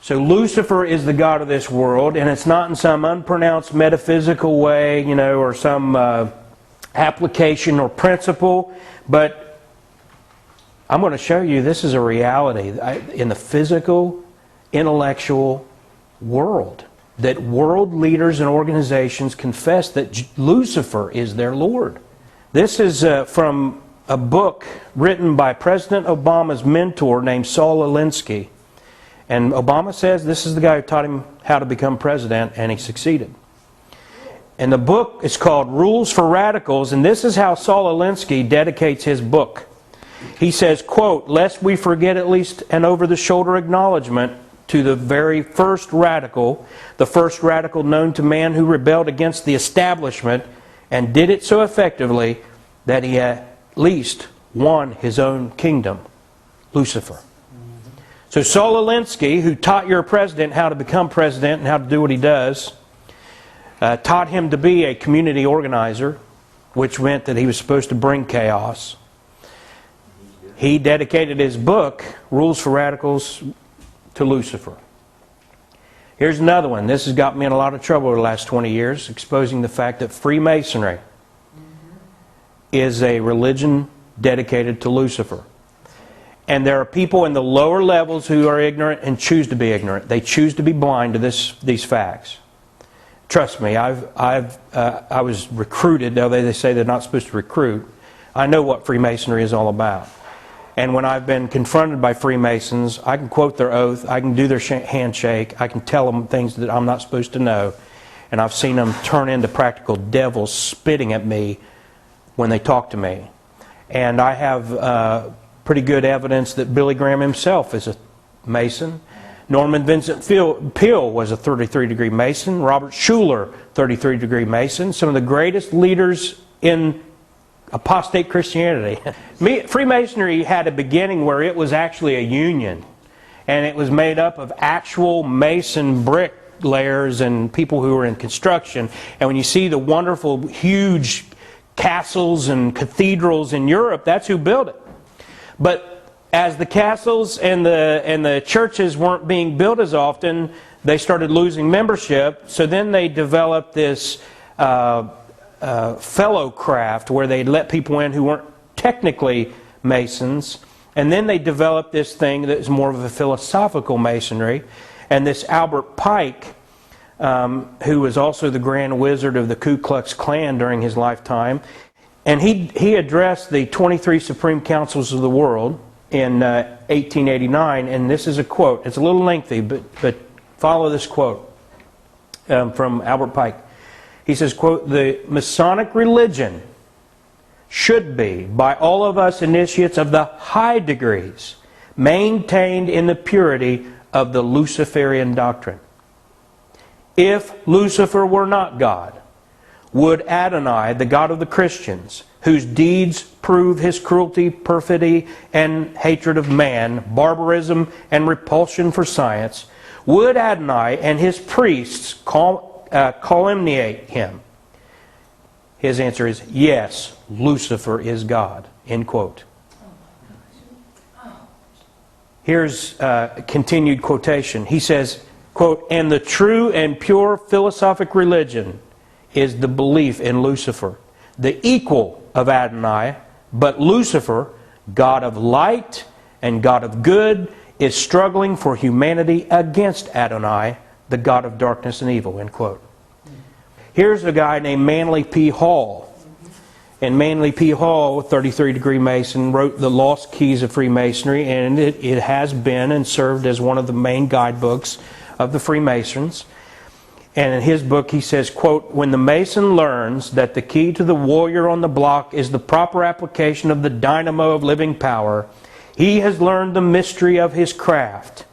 So Lucifer is the god of this world, and it's not in some unpronounced metaphysical way, or some application or principle, but I'm going to show you this is a reality in the physical, intellectual world, that world leaders and organizations confess that Lucifer is their Lord. This is from a book written by President Obama's mentor named Saul Alinsky. And Obama says this is the guy who taught him how to become president, and he succeeded. And the book is called Rules for Radicals, and this is how Saul Alinsky dedicates his book. He says, quote, "Lest we forget at least an over-the-shoulder acknowledgement to the very first radical, the first radical known to man who rebelled against the establishment and did it so effectively that he at least won his own kingdom, Lucifer." So Saul Alinsky, who taught your president how to become president and how to do what he does, taught him to be a community organizer, which meant that he was supposed to bring chaos. He dedicated his book, Rules for Radicals, to Lucifer. Here's another one. This has got me in a lot of trouble over the last 20 years, exposing the fact that Freemasonry is a religion dedicated to Lucifer. And there are people in the lower levels who are ignorant and choose to be ignorant. They choose to be blind to these facts. Trust me, I was recruited, though they say they're not supposed to recruit. I know what Freemasonry is all about. And when I've been confronted by Freemasons, I can quote their oath, I can do their handshake, I can tell them things that I'm not supposed to know. And I've seen them turn into practical devils spitting at me when they talk to me. And I have pretty good evidence that Billy Graham himself is a Mason. Norman Vincent Peale was a 33-degree Mason. Robert Schuller, 33-degree Mason. Some of the greatest leaders in apostate Christianity. Freemasonry had a beginning where it was actually a union. And it was made up of actual Mason bricklayers and people who were in construction. And when you see the wonderful, huge castles and cathedrals in Europe, that's who built it. But as the castles and the churches weren't being built as often, they started losing membership. So then they developed this fellow craft where they let people in who weren't technically Masons. And then they developed this thing that is more of a philosophical Masonry. And this Albert Pike, who was also the Grand Wizard of the Ku Klux Klan during his lifetime, and he addressed the 23 Supreme Councils of the world in 1889, and this is a quote. It's a little lengthy, but follow this quote from Albert Pike. He says, quote, "The Masonic religion should be, by all of us initiates of the high degrees, maintained in the purity of the Luciferian doctrine. If Lucifer were not God, would Adonai, the God of the Christians, whose deeds prove his cruelty, perfidy, and hatred of man, barbarism, and repulsion for science, would Adonai and his priests calumniate him?" His answer is, yes, Lucifer is God. End quote. Here's a continued quotation. He says, quote, "And the true and pure philosophic religion is the belief in Lucifer, the equal of Adonai, but Lucifer, God of light and God of good, is struggling for humanity against Adonai, the God of darkness and evil." End quote. Here's a guy named Manly P. Hall. And Manly P. Hall, 33-degree Mason, wrote The Lost Keys of Freemasonry, and it has been and served as one of the main guidebooks of the Freemasons. And in his book he says, quote, "When the Mason learns that the key to the warrior on the block is the proper application of the dynamo of living power, he has learned the mystery of his craft.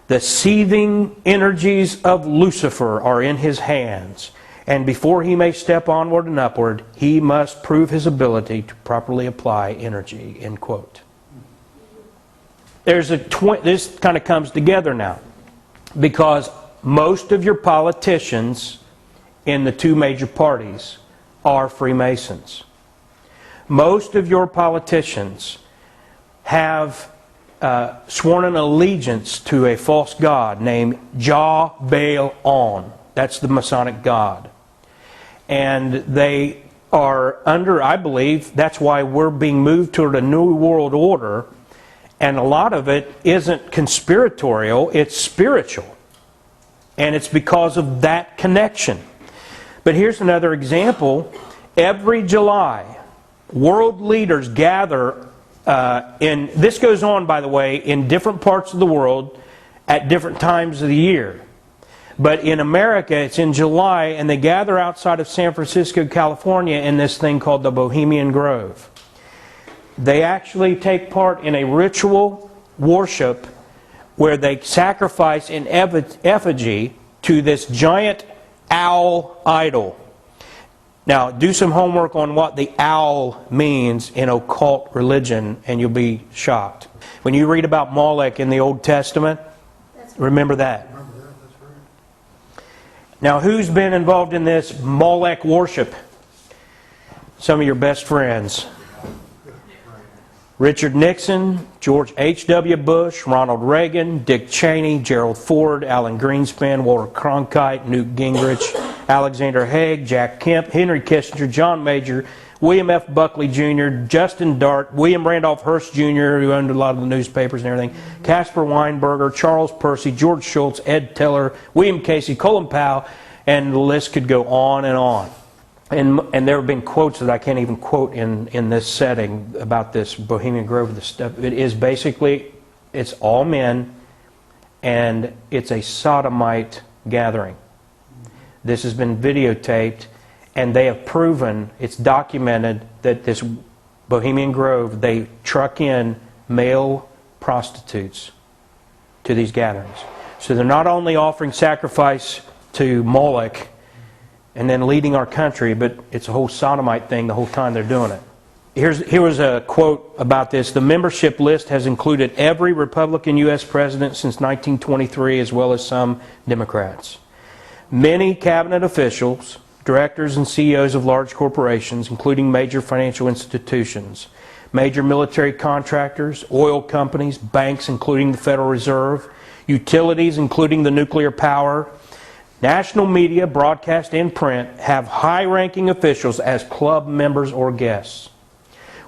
The seething energies of Lucifer are in his hands, and before he may step onward and upward, he must prove his ability to properly apply energy." End quote. This kind of comes together now, because most of your politicians in the two major parties are Freemasons. Most of your politicians have sworn an allegiance to a false god named Jah-Baal-On. That's the Masonic god. And they are under, I believe, that's why we're being moved toward a new world order. And a lot of it isn't conspiratorial, it's spiritual. And it's because of that connection. But here's another example. Every July, world leaders gather, this goes on, by the way, in different parts of the world at different times of the year. But in America, it's in July, and they gather outside of San Francisco, California, in this thing called the Bohemian Grove. They actually take part in a ritual worship where they sacrifice in effigy to this giant owl idol. Now, do some homework on what the owl means in occult religion, and you'll be shocked. When you read about Molech in the Old Testament, remember that. Now, who's been involved in this Molech worship? Some of your best friends. Richard Nixon, George H.W. Bush, Ronald Reagan, Dick Cheney, Gerald Ford, Alan Greenspan, Walter Cronkite, Newt Gingrich, Alexander Haig, Jack Kemp, Henry Kissinger, John Major, William F. Buckley Jr., Justin Dart, William Randolph Hearst Jr., who owned a lot of the newspapers and everything, Caspar Weinberger, Charles Percy, George Shultz, Ed Teller, William Casey, Colin Powell, and the list could go on and on. And there have been quotes that I can't even quote in this setting about this Bohemian Grove. This stuff. It is basically, it's all men, and it's a sodomite gathering. This has been videotaped, and they have proven, it's documented, that this Bohemian Grove, they truck in male prostitutes to these gatherings. So they're not only offering sacrifice to Moloch and then leading our country, but it's a whole sodomite thing the whole time they're doing it. Here was a quote about this. The membership list has included every Republican U.S. president since 1923, as well as some Democrats. Many cabinet officials, directors and CEOs of large corporations, including major financial institutions, major military contractors, oil companies, banks, including the Federal Reserve, utilities, including the nuclear power, national media, broadcast and print, have high-ranking officials as club members or guests.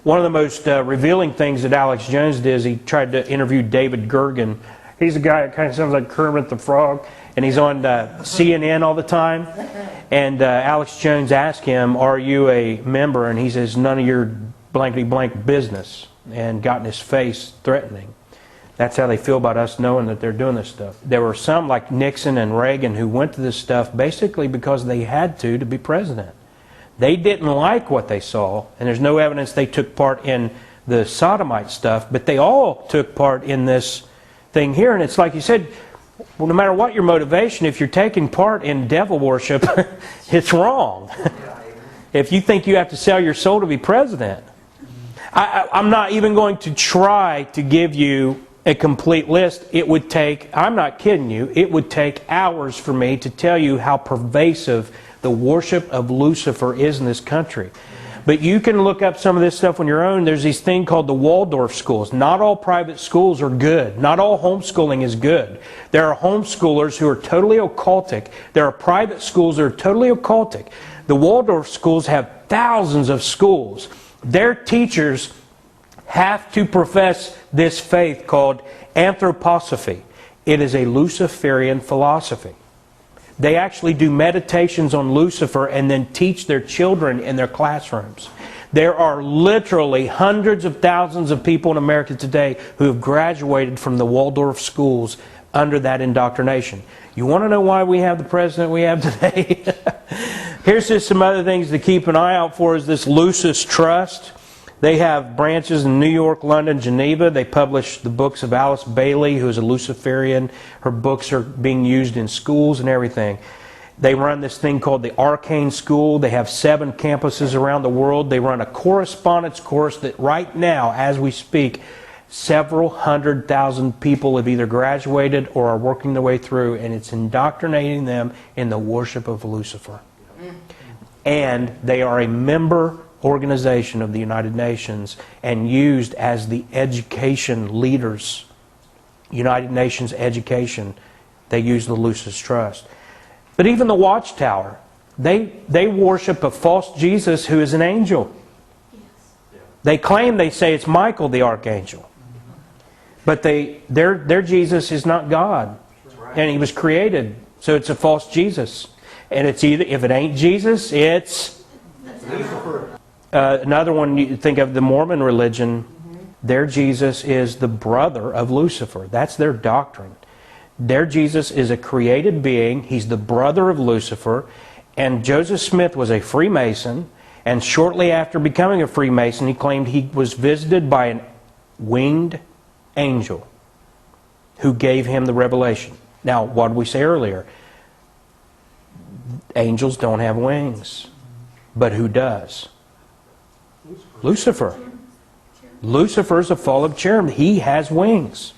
One of the most revealing things that Alex Jones did is he tried to interview David Gergen. He's a guy that kind of sounds like Kermit the Frog, and he's on CNN all the time. And Alex Jones asked him, "Are you a member?" And he says, "None of your blankety-blank business," and got in his face threatening. That's how they feel about us knowing that they're doing this stuff. There were some like Nixon and Reagan who went to this stuff basically because they had to be president. They didn't like what they saw, and there's no evidence they took part in the sodomite stuff, but they all took part in this thing here. And it's like you said, well, no matter what your motivation, if you're taking part in devil worship, it's wrong. If you think you have to sell your soul to be president. I'm not even going to try to give you a complete list. It would take, I'm not kidding you, it would take hours for me to tell you how pervasive the worship of Lucifer is in this country. But you can look up some of this stuff on your own. There's this thing called the Waldorf schools. Not all private schools are good. Not all homeschooling is good. There are homeschoolers who are totally occultic. There are private schools that are totally occultic. The Waldorf schools have thousands of schools. Their teachers have to profess this faith called anthroposophy. It is a Luciferian philosophy. They actually do meditations on Lucifer and then teach their children in their classrooms. There are literally hundreds of thousands of people in America today who have graduated from the Waldorf schools under that indoctrination. You want to know why we have the president we have today? Here's just some other things to keep an eye out for is this Lucis Trust. They have branches in New York, London, Geneva. They publish the books of Alice Bailey, who is a Luciferian. Her books are being used in schools and everything. They run this thing called the Arcane School. They have 7 campuses around the world. They run a correspondence course that right now, as we speak, several 100,000 people have either graduated or are working their way through, and it's indoctrinating them in the worship of Lucifer. And they are a member organization of the United Nations and used as the education leaders, United Nations education. They use the Lucis Trust. But even the Watchtower, they worship a false Jesus who is an angel. They claim, they say it's Michael the Archangel. But their Jesus is not God. And He was created. So it's a false Jesus. And it's either, if it ain't Jesus, it's Lucifer. Another one, you think of the Mormon religion, their Jesus is the brother of Lucifer. That's their doctrine. Their Jesus is a created being. He's the brother of Lucifer. And Joseph Smith was a Freemason. And shortly after becoming a Freemason, he claimed he was visited by a winged angel who gave him the revelation. Now, what did we say earlier? Angels don't have wings. But who does? Lucifer. Lucifer is a fallen cherub. He has wings.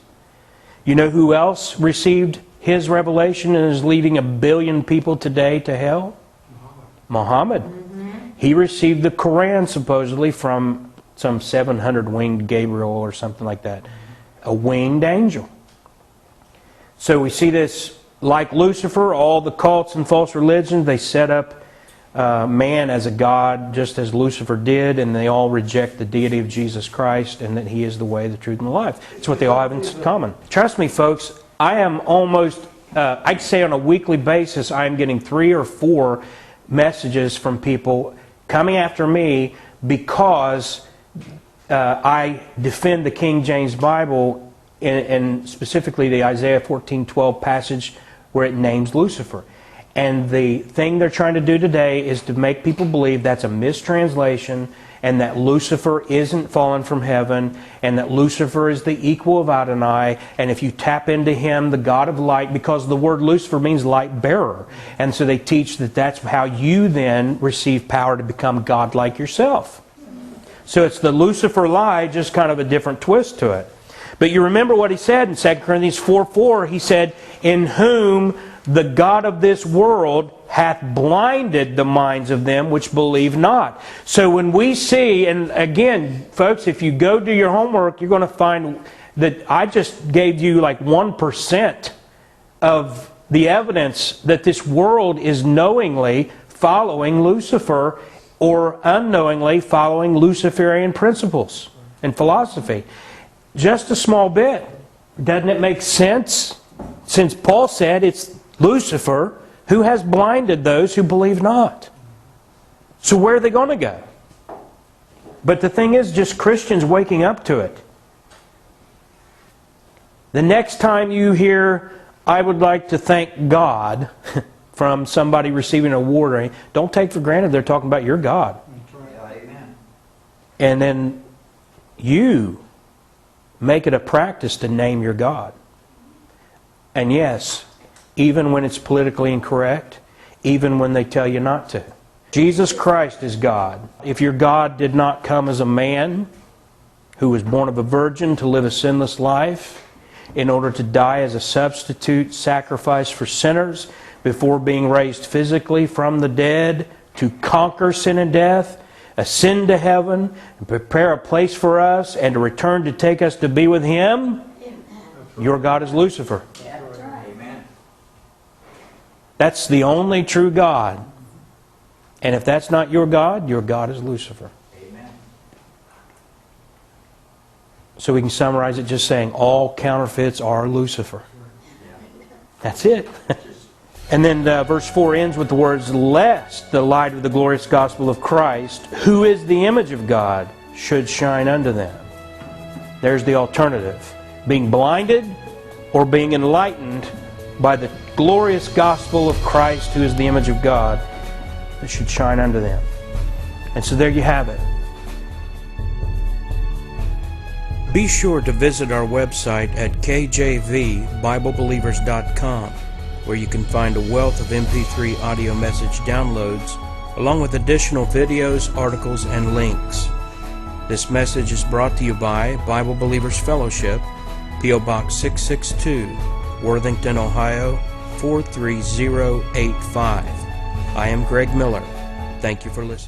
You know who else received his revelation and is leading 1 billion people today to hell? Muhammad. He received the Quran supposedly from some 700-winged Gabriel or something like that. A winged angel. So we see this, like Lucifer, all the cults and false religions, they set up man as a god, just as Lucifer did, and they all reject the deity of Jesus Christ and that He is the way, the truth, and the life. It's what they all have in common. Trust me, folks, I am almost, I'd say on a weekly basis, I'm getting 3 or 4 messages from people coming after me because I defend the King James Bible and specifically the Isaiah 14:12 passage where it names Lucifer. And the thing they're trying to do today is to make people believe that's a mistranslation and that Lucifer isn't fallen from heaven and that Lucifer is the equal of Adonai, and if you tap into him, the God of light, because the word Lucifer means light bearer. And so they teach that that's how you then receive power to become God like yourself. So it's the Lucifer lie, just kind of a different twist to it. But you remember what he said in 2 Corinthians 4:4. He said, "In whom the God of this world hath blinded the minds of them which believe not." So when we see, and again, folks, if you go do your homework, you're going to find that I just gave you like 1% of the evidence that this world is knowingly following Lucifer or unknowingly following Luciferian principles and philosophy. Just a small bit. Doesn't it make sense? Since Paul said it's Lucifer who has blinded those who believe not. So where are they going to go? But the thing is, just Christians waking up to it. The next time you hear, "I would like to thank God," from somebody receiving an award, don't take for granted they're talking about your God. Amen. And then you make it a practice to name your God. And yes, even when it's politically incorrect, even when they tell you not to. Jesus Christ is God. If your God did not come as a man who was born of a virgin to live a sinless life, in order to die as a substitute sacrifice for sinners, before being raised physically from the dead to conquer sin and death, ascend to heaven, and prepare a place for us, and to return to take us to be with Him, your God is Lucifer. Amen. That's the only true God. And if that's not your God is Lucifer. Amen. So we can summarize it just saying all counterfeits are Lucifer. That's it. And then verse 4 ends with the words, "Lest the light of the glorious gospel of Christ, who is the image of God, should shine unto them." There's the alternative. Being blinded or being enlightened by the glorious gospel of Christ, who is the image of God, that should shine unto them. And so there you have it. Be sure to visit our website at kjvbiblebelievers.com, where you can find a wealth of MP3 audio message downloads, along with additional videos, articles, and links. This message is brought to you by Bible Believers Fellowship, P.O. Box 662, Worthington, Ohio 43085. I am Greg Miller. Thank you for listening.